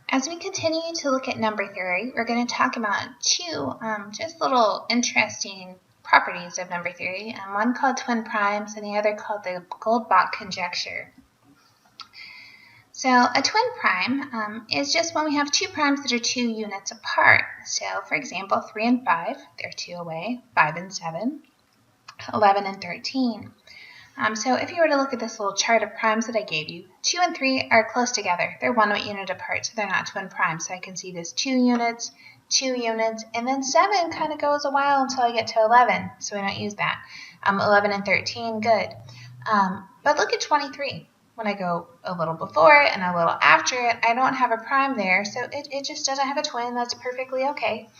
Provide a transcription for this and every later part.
As we continue to look at number theory, we're going to talk about two just little interesting properties of number theory, one called twin primes and the other called the Goldbach conjecture. So a twin prime is just when we have two primes that are 2 units apart. So for example, 3 and 5, they're 2 away, 5 and 7, 11 and 13. So if you were to look at this little chart of primes that I gave you, 2 and 3 are close together. They're 1 unit apart, so they're not twin primes. So I can see this 2 units, and then 7 kind of goes a while until I get to 11, so we don't use that. 11 and 13, good. But look at 23. When I go a little before it and a little after it, I don't have a prime there, so it just doesn't have a twin. That's perfectly okay.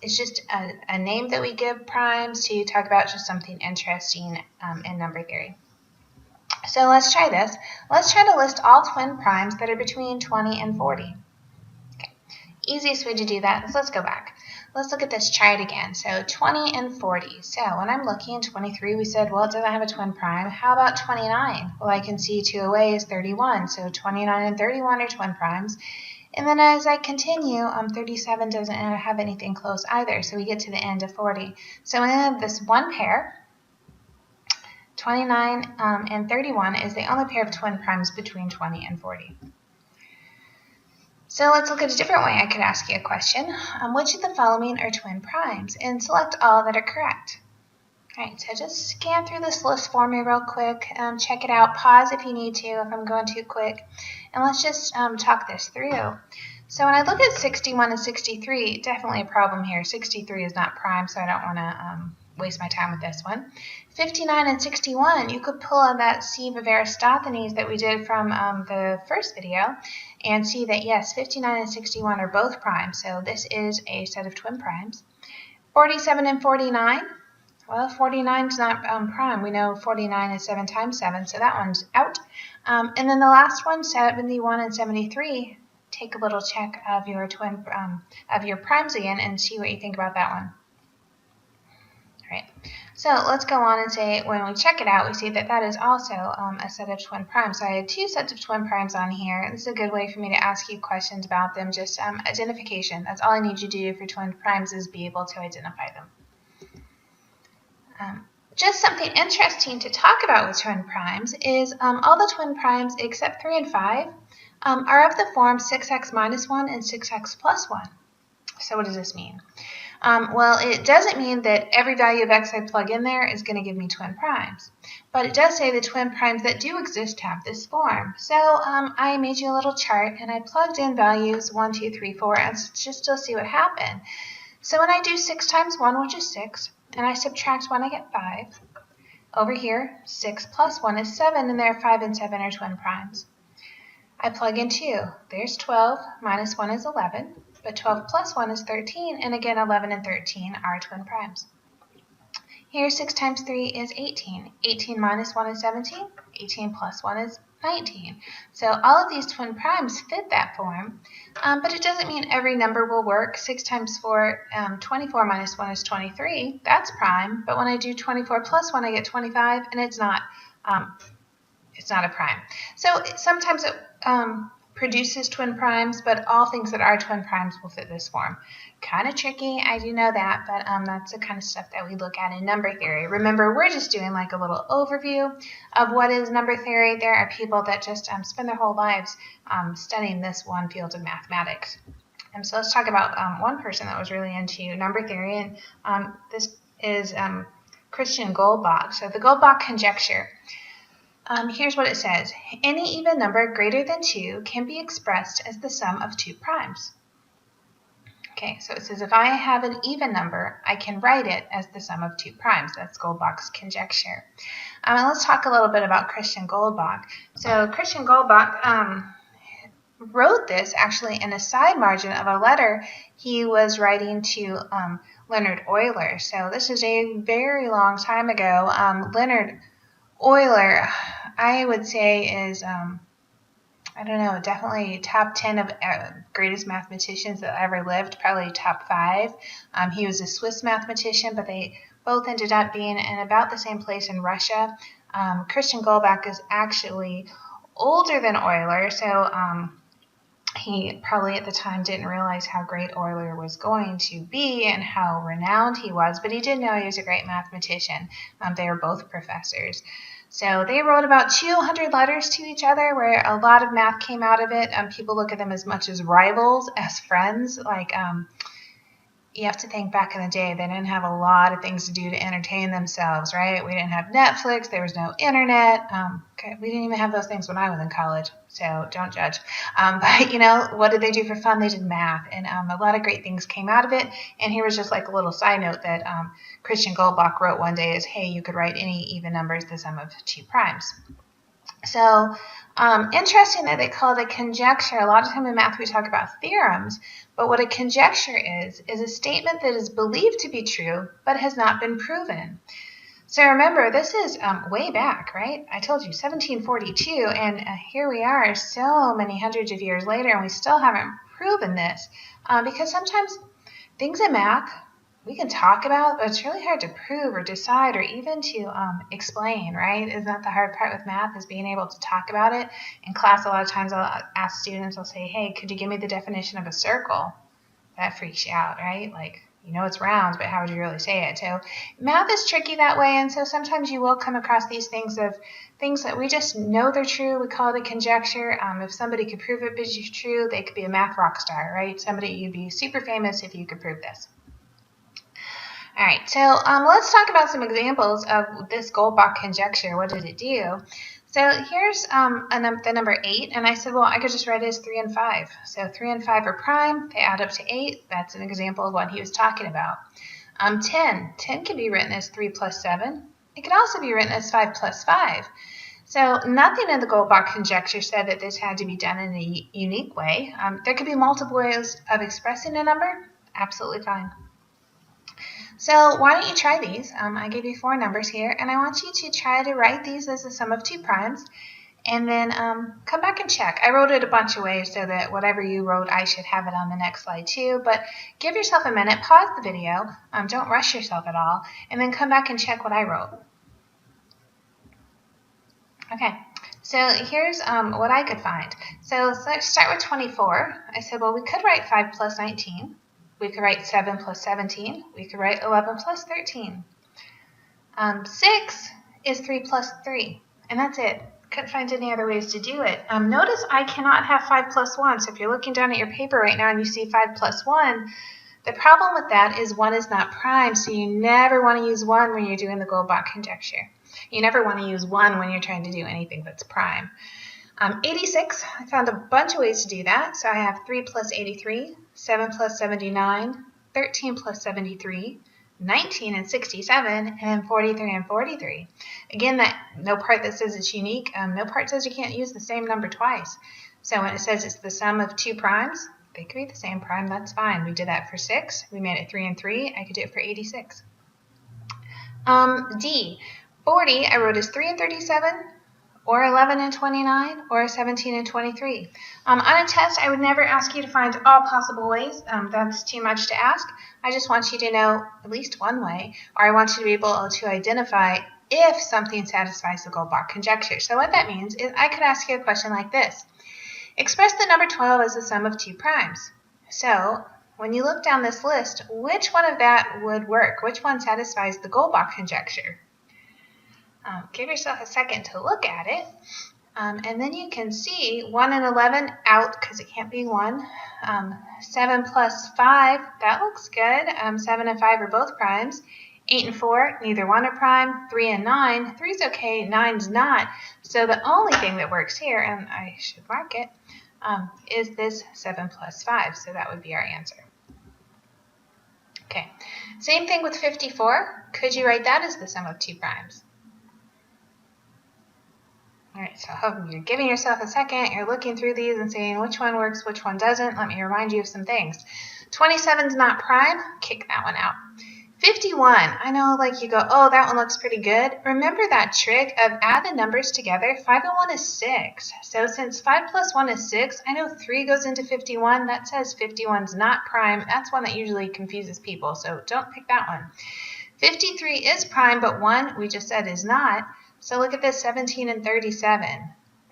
It's just a name that we give primes to talk about just something interesting in number theory. So let's try this. Let's try to list all twin primes that are between 20 and 40. Okay. Easiest way to do that is let's go back. Let's look at this chart again. So 20 and 40. So when I'm looking at 23, we said, well, it doesn't have a twin prime. How about 29? Well, I can see 2 away is 31. So 29 and 31 are twin primes. And then as I continue, 37 doesn't have anything close either. So we get to the end of 40. So we have this one pair. 29 and 31 is the only pair of twin primes between 20 and 40. So let's look at a different way I could ask you a question. Which of the following are twin primes? And select all that are correct. All right, so just scan through this list for me real quick. Check it out. Pause if you need to, if I'm going too quick. And let's just talk this through. So when I look at 61 and 63, definitely a problem here. 63 is not prime, so I don't want to waste my time with this one. 59 and 61, you could pull on that sieve of Aristophanes that we did from the first video and see that, yes, 59 and 61 are both primes, so this is a set of twin primes. 47 and 49, well, 49 is not prime. We know 49 is 7 times 7, so that one's out. And then the last one, 71 and 73, take a little check of your of your primes again and see what you think about that one. All right, so let's go on and say when we check it out, we see that that is also a set of twin primes. So I had 2 sets of twin primes on here. This is a good way for me to ask you questions about them, just identification. That's all I need you to do for twin primes is be able to identify them. Just something interesting to talk about with twin primes is all the twin primes except 3 and 5 are of the form 6x minus 1 and 6x plus 1. So what does this mean? Well, it doesn't mean that every value of x I plug in there is going to give me twin primes. But it does say the twin primes that do exist have this form. So I made you a little chart and I plugged in values 1, 2, 3, 4 and just to see what happened. So when I do 6 times 1, which is 6, and I subtract 1, I get 5. Over here, 6 plus 1 is 7, and there 5 and 7 are twin primes. I plug in 2. There's 12, minus 1 is 11, but 12 plus 1 is 13, and again 11 and 13 are twin primes. Here 6 times 3 is 18. 18 minus 1 is 17, 18 plus 1 is 19. So all of these twin primes fit that form, but it doesn't mean every number will work. 6 times 4, 24 minus 1 is 23. That's prime, but when I do 24 plus 1, I get 25, and it's not a prime. So sometimes it produces twin primes, but all things that are twin primes will fit this form. Kind of tricky, I do know that, but that's the kind of stuff that we look at in number theory. Remember, we're just doing like a little overview of what is number theory. There are people that just spend their whole lives studying this one field of mathematics. So let's talk about one person that was really into number theory, and this is Christian Goldbach. So the Goldbach conjecture. Here's what it says. Any even number greater than 2 can be expressed as the sum of 2 primes. Okay, so it says if I have an even number, I can write it as the sum of 2 primes. That's Goldbach's conjecture. And let's talk a little bit about Christian Goldbach. So Christian Goldbach wrote this actually in a side margin of a letter he was writing to Leonhard Euler. So this is a very long time ago. Leonhard Euler, I would say, is, I don't know, definitely top 10 of greatest mathematicians that ever lived, probably top 5. He was a Swiss mathematician, but they both ended up being in about the same place in Russia. Christian Goldbach is actually older than Euler, so he probably at the time didn't realize how great Euler was going to be and how renowned he was, but he did know he was a great mathematician. They were both professors. So they wrote about 200 letters to each other where a lot of math came out of it. People look at them as much as rivals as friends. You have to think back in the day, they didn't have a lot of things to do to entertain themselves, right? We didn't have Netflix. There was no internet. We didn't even have those things when I was in college, so don't judge. But, what did they do for fun? They did math, and a lot of great things came out of it. And here was just like a little side note that Christian Goldbach wrote one day is, hey, you could write any even number as the sum of two primes. So interesting that they call it a conjecture. A lot of time in math we talk about theorems, but what a conjecture is a statement that is believed to be true but has not been proven. So remember, this is way back, right? I told you 1742, and here we are so many hundreds of years later, and we still haven't proven this because sometimes things in math we can talk about, but it's really hard to prove or decide or even to explain, right? Isn't that the hard part with math, is being able to talk about it? In class, a lot of times I'll ask students, I'll say, hey, could you give me the definition of a circle? That freaks you out, right? It's round, but how would you really say it? So math is tricky that way, and so sometimes you will come across these things that we just know they're true. We call it a conjecture. If somebody could prove it be true, they could be a math rock star, right? You'd be super famous if you could prove this. All right, so let's talk about some examples of this Goldbach conjecture. What did it do? So here's the number 8, and I said, well, I could just write it as 3 and 5. So 3 and 5 are prime. They add up to 8. That's an example of what he was talking about. 10 can be written as 3 plus 7. It can also be written as 5 plus 5. So nothing in the Goldbach conjecture said that this had to be done in a unique way. There could be multiple ways of expressing a number. Absolutely fine. So why don't you try these? I gave you 4 numbers here, and I want you to try to write these as the sum of 2 primes, and then come back and check. I wrote it a bunch of ways so that whatever you wrote, I should have it on the next slide too, but give yourself a minute, pause the video, don't rush yourself at all, and then come back and check what I wrote. Okay, so here's what I could find. So let's start with 24. I said, well, we could write 5 plus 19. We could write 7 plus 17. We could write 11 plus 13. 6 is 3 plus 3, and that's it. Couldn't find any other ways to do it. Notice I cannot have 5 plus 1, so if you're looking down at your paper right now and you see 5 plus 1, the problem with that is 1 is not prime, so you never want to use 1 when you're doing the Goldbach conjecture. You never want to use 1 when you're trying to do anything that's prime. 86, I found a bunch of ways to do that. So I have 3 plus 83, 7 plus 79, 13 plus 73, 19 and 67, and then 43 and 43. Again, no part that says it's unique. No part says you can't use the same number twice. So when it says it's the sum of 2 primes, they could be the same prime. That's fine. We did that for 6. We made it 3 and 3. I could do it for 86. D, 40, I wrote as 3 and 37, or 11 and 29, or 17 and 23. On a test, I would never ask you to find all possible ways. That's too much to ask. I just want you to know at least one way, or I want you to be able to identify if something satisfies the Goldbach conjecture. So what that means is I could ask you a question like this. Express the number 12 as the sum of 2 primes. So when you look down this list, which one of that would work? Which one satisfies the Goldbach conjecture? Give yourself a second to look at it, and then you can see 1 and 11 out because it can't be 1. 7 plus 5, that looks good. 7 and 5 are both primes. 8 and 4, neither one are prime. 3 and 9, 3 is okay, 9's not. So the only thing that works here, and I should mark it, is this 7 plus 5. So that would be our answer. Okay, same thing with 54. Could you write that as the sum of 2 primes? All right, so I hope you're giving yourself a second. You're looking through these and saying which one works, which one doesn't. Let me remind you of some things. 27's not prime. Kick that one out. 51, I know you go, oh, that one looks pretty good. Remember that trick of add the numbers together. 5 and 1 is 6. So since 5 plus 1 is 6, I know 3 goes into 51. That says 51's not prime. That's one that usually confuses people, so don't pick that one. 53 is prime, but 1 we just said is not. So look at this, 17 and 37.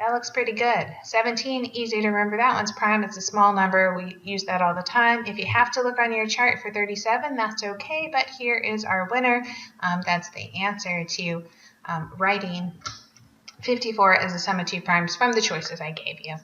That looks pretty good. 17, easy to remember. That one's prime. It's a small number. We use that all the time. If you have to look on your chart for 37, that's okay, but here is our winner. That's the answer to writing 54 as a sum of two primes from the choices I gave you.